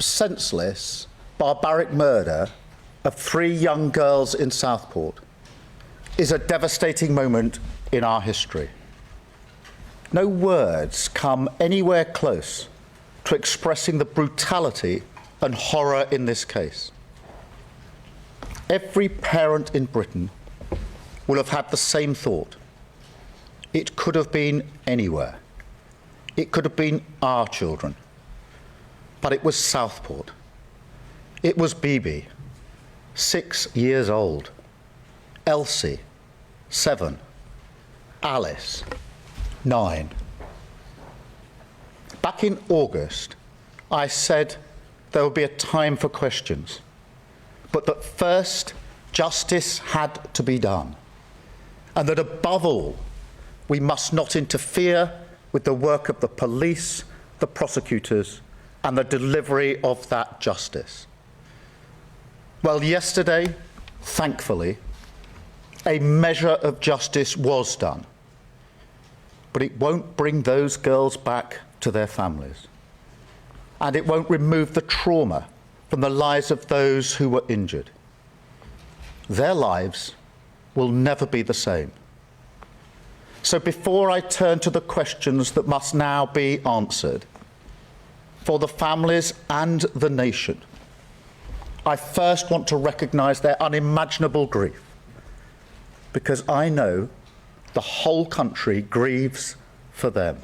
senseless, barbaric murder of 3 young girls in Southport is a devastating moment in our history. No words come anywhere close to expressing the brutality and horror in this case. Every parent in Britain will have had the same thought. It could have been anywhere. It could have been our children. But it was Southport. It was Bibi, 6 years old, Elsie, 7, Alice, 9. Back in August, I said there would be a time for questions, but that first justice had to be done, and that above all, we must not interfere with the work of the police, the prosecutors, and the delivery of that justice. Well, yesterday, thankfully, a measure of justice was done, but it won't bring those girls back to their families, and it won't remove the trauma from the lives of those who were injured. Their lives will never be the same. So before I turn to the questions that must now be answered for the families and the nation, I first want to recognise their unimaginable grief, because I know the whole country grieves for them.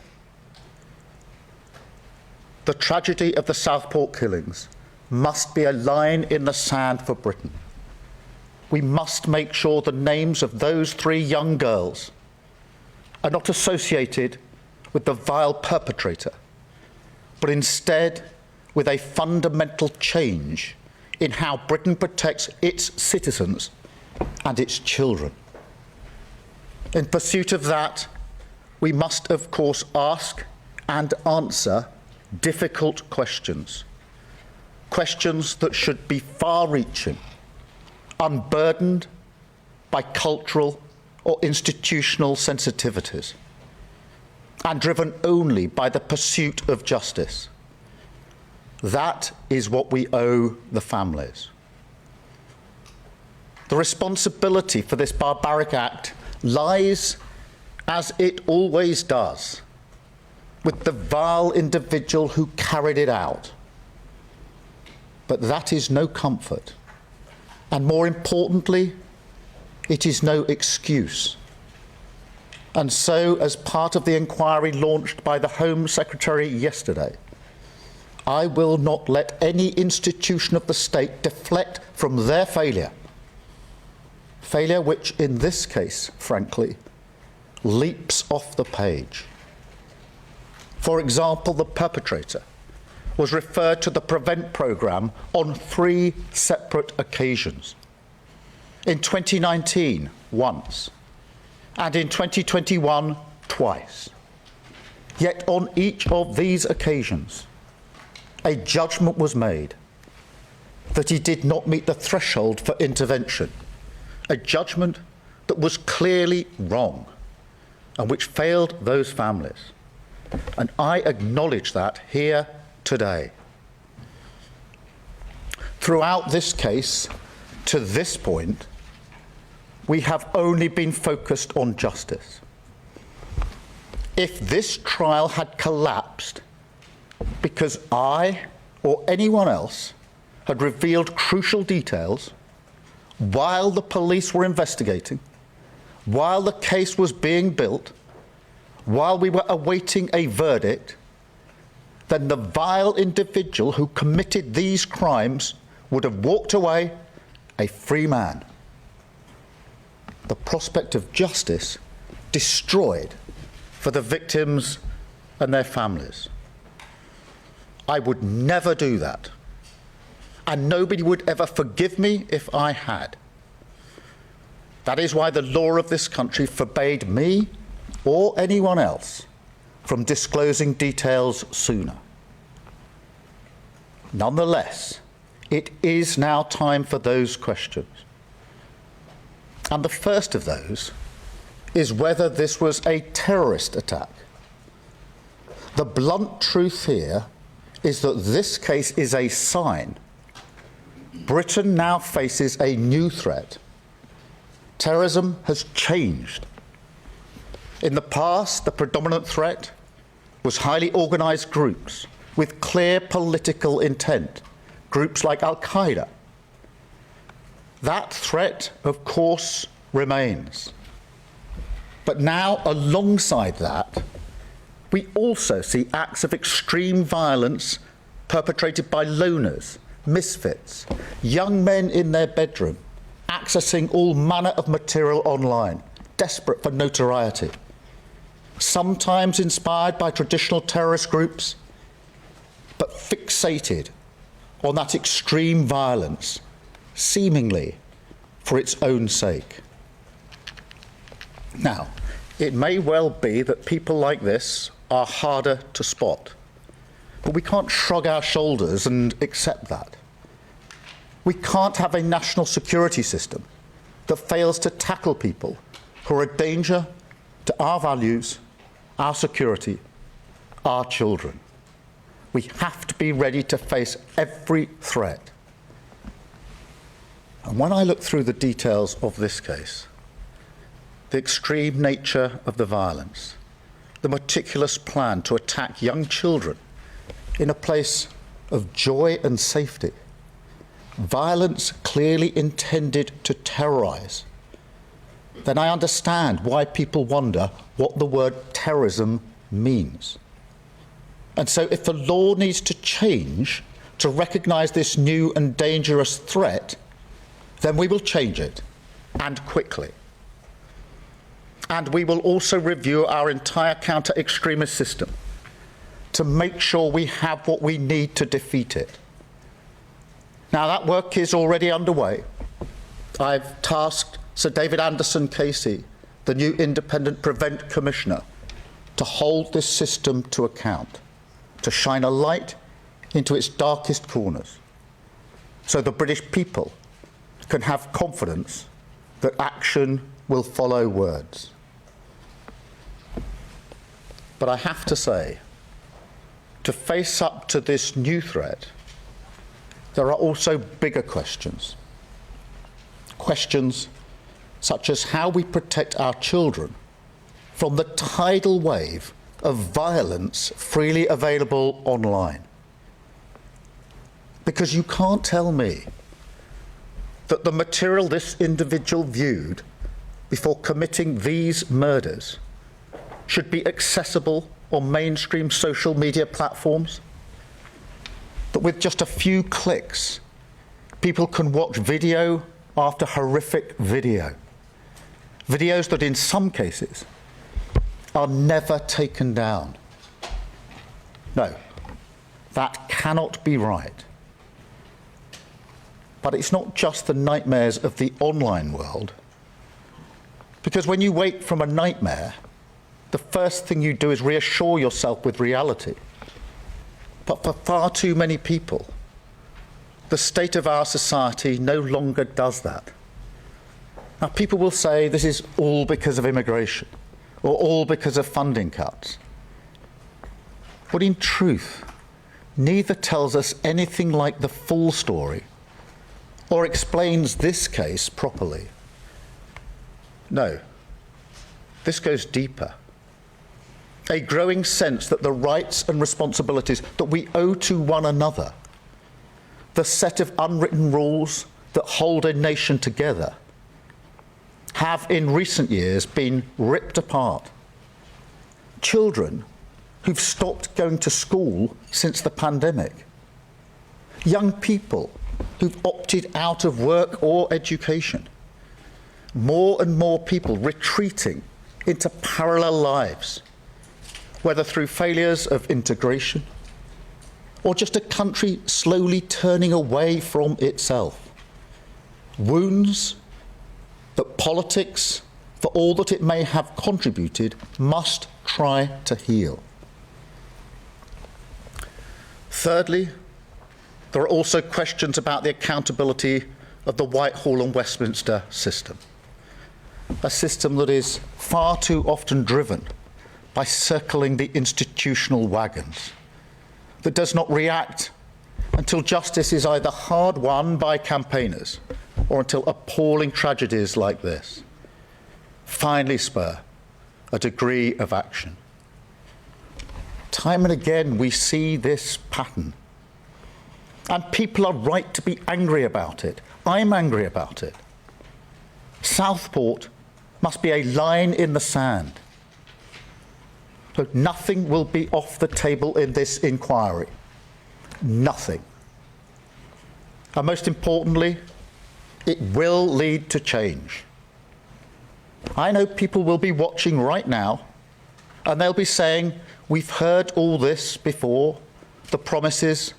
The tragedy of the Southport killings must be a line in the sand for Britain. We must make sure the names of those 3 young girls are not associated with the vile perpetrator, but instead with a fundamental change in how Britain protects its citizens and its children. In pursuit of that, we must, of course, ask and answer difficult questions, questions that should be far-reaching, unburdened by cultural or institutional sensitivities, and driven only by the pursuit of justice. That is what we owe the families. The responsibility for this barbaric act lies, as it always does, with the vile individual who carried it out. But that is no comfort, and more importantly, it is no excuse. And so, as part of the inquiry launched by the Home Secretary yesterday, I will not let any institution of the state deflect from their failure. Failure which, in this case, frankly, leaps off the page. For example, the perpetrator was referred to the PREVENT programme on 3 separate occasions. In 2019, once, and in 2021, twice. Yet on each of these occasions, a judgment was made that he did not meet the threshold for intervention, a judgment that was clearly wrong and which failed those families. And I acknowledge that here today. Throughout this case, to this point, we have only been focused on justice. If this trial had collapsed because I or anyone else had revealed crucial details while the police were investigating, while the case was being built, while we were awaiting a verdict, then the vile individual who committed these crimes would have walked away a free man. The prospect of justice destroyed for the victims and their families. I would never do that, and nobody would ever forgive me if I had. That is why the law of this country forbade me or anyone else from disclosing details sooner. Nonetheless, it is now time for those questions. And the first of those is whether this was a terrorist attack. The blunt truth here is that this case is a sign. Britain now faces a new threat. Terrorism has changed. In the past, the predominant threat was highly organised groups with clear political intent, groups like Al-Qaeda. That threat, of course, remains. But now, alongside that, we also see acts of extreme violence perpetrated by loners, misfits, young men in their bedroom, accessing all manner of material online, desperate for notoriety, sometimes inspired by traditional terrorist groups, but fixated on that extreme violence, seemingly for its own sake. Now, it may well be that people like this are harder to spot, but we can't shrug our shoulders and accept that. We can't have a national security system that fails to tackle people who are a danger to our values, our security, our children. We have to be ready to face every threat. And when I look through the details of this case, the extreme nature of the violence, the meticulous plan to attack young children in a place of joy and safety, violence clearly intended to terrorise, then I understand why people wonder what the word terrorism means. And so if the law needs to change to recognise this new and dangerous threat, then we will change it, and quickly. And we will also review our entire counter-extremist system to make sure we have what we need to defeat it. Now, that work is already underway. I've tasked Sir David Anderson Casey, the new independent Prevent Commissioner, to hold this system to account, to shine a light into its darkest corners, so the British people can have confidence that action will follow words. But I have to say, to face up to this new threat, there are also bigger questions. Questions such as how we protect our children from the tidal wave of violence freely available online. Because you can't tell me that the material this individual viewed before committing these murders should be accessible on mainstream social media platforms, that with just a few clicks, people can watch video after horrific video, videos that in some cases are never taken down. No, that cannot be right. But it's not just the nightmares of the online world, because when you wake from a nightmare, the first thing you do is reassure yourself with reality. But for far too many people, the state of our society no longer does that. Now, people will say this is all because of immigration, or all because of funding cuts. But in truth, neither tells us anything like the full story, or explains this case properly. No, this goes deeper. A growing sense that the rights and responsibilities that we owe to one another, the set of unwritten rules that hold a nation together, have in recent years been ripped apart. Children who've stopped going to school since the pandemic. Young people who've opted out of work or education. More and more people retreating into parallel lives, whether through failures of integration or just a country slowly turning away from itself. Wounds that politics, for all that it may have contributed, must try to heal. Thirdly, there are also questions about the accountability of the Whitehall and Westminster system, a system that is far too often driven by circling the institutional wagons, that does not react until justice is either hard won by campaigners or until appalling tragedies like this finally spur a degree of action. Time and again we see this pattern. And people are right to be angry about it. I'm angry about it. Southport must be a line in the sand. Look, nothing will be off the table in this inquiry. Nothing. And most importantly, it will lead to change. I know people will be watching right now, and they'll be saying, we've heard all this before, the promises,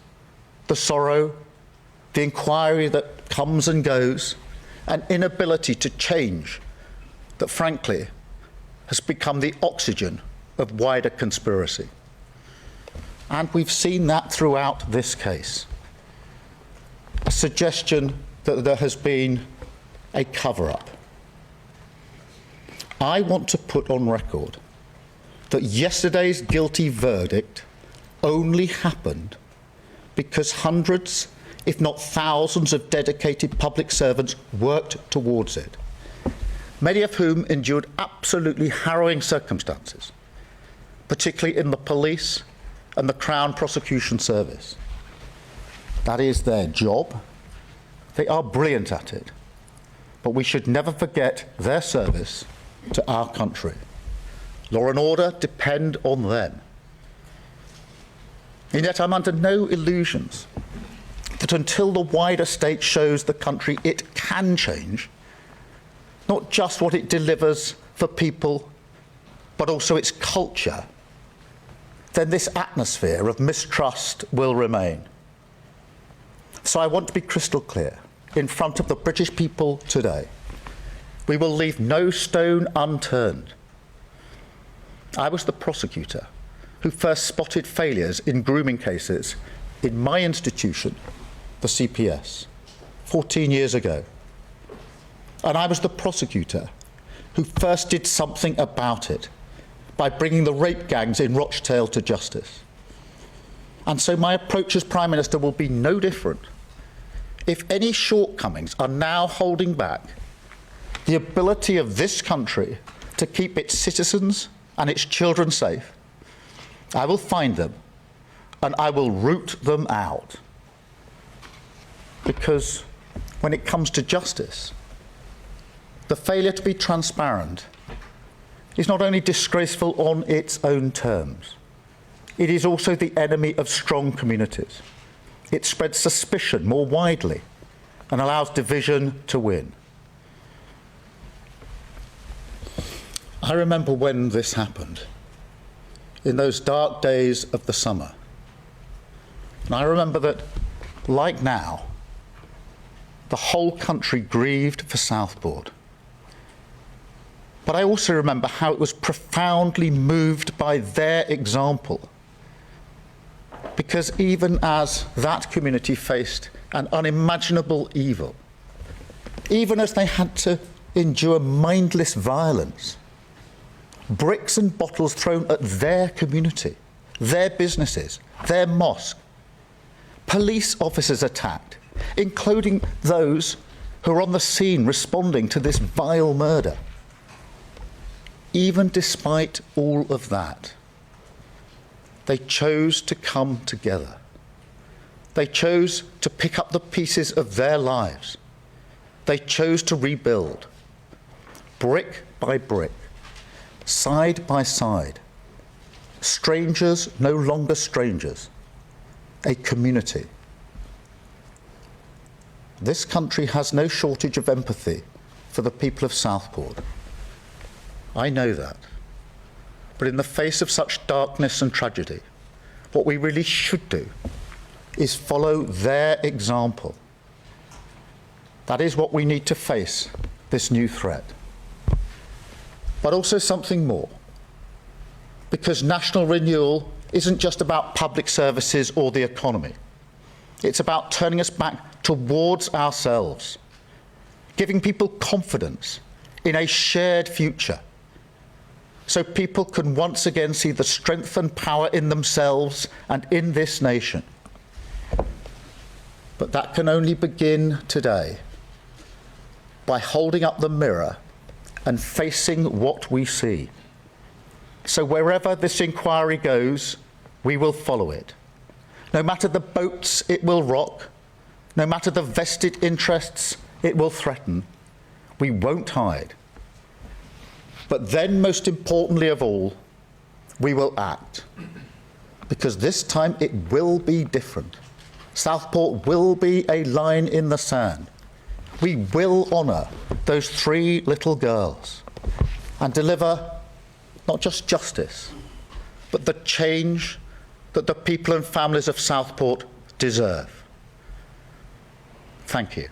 the sorrow, the inquiry that comes and goes, an inability to change that, frankly, has become the oxygen of wider conspiracy. And we've seen that throughout this case. A suggestion that there has been a cover-up. I want to put on record that yesterday's guilty verdict only happened because hundreds, if not thousands, of dedicated public servants worked towards it, many of whom endured absolutely harrowing circumstances, particularly in the police and the Crown Prosecution Service. That is their job. They are brilliant at it. But we should never forget their service to our country. Law and order depend on them. And yet I'm under no illusions that until the wider state shows the country it can change, not just what it delivers for people, but also its culture, then this atmosphere of mistrust will remain. So I want to be crystal clear in front of the British people today. We will leave no stone unturned. I was the prosecutor who first spotted failures in grooming cases in my institution, the CPS, 14 years ago. And I was the prosecutor who first did something about it by bringing the rape gangs in Rochdale to justice. And so my approach as Prime Minister will be no different. If any shortcomings are now holding back the ability of this country to keep its citizens and its children safe, I will find them and I will root them out. Because when it comes to justice, the failure to be transparent is not only disgraceful on its own terms, it is also the enemy of strong communities. It spreads suspicion more widely and allows division to win. I remember when this happened, in those dark days of the summer. And I remember that, like now, the whole country grieved for Southport. But I also remember how it was profoundly moved by their example. Because even as that community faced an unimaginable evil, even as they had to endure mindless violence, bricks and bottles thrown at their community, their businesses, their mosque, police officers attacked, including those who were on the scene responding to this vile murder. Even despite all of that, they chose to come together. They chose to pick up the pieces of their lives. They chose to rebuild, brick by brick, side by side. Strangers no longer strangers, a community. This country has no shortage of empathy for the people of Southport. I know that. But in the face of such darkness and tragedy, what we really should do is follow their example. That is what we need to face this new threat. But also something more. Because national renewal isn't just about public services or the economy. It's about turning us back towards ourselves, giving people confidence in a shared future, so people can once again see the strength and power in themselves and in this nation. But that can only begin today, by holding up the mirror and facing what we see. So wherever this inquiry goes, we will follow it. No matter the boats it will rock, no matter the vested interests it will threaten, we won't hide. But then, most importantly of all, we will act. Because this time it will be different. Southport will be a line in the sand. We will honour those 3 little girls and deliver not just justice, but the change that the people and families of Southport deserve. Thank you.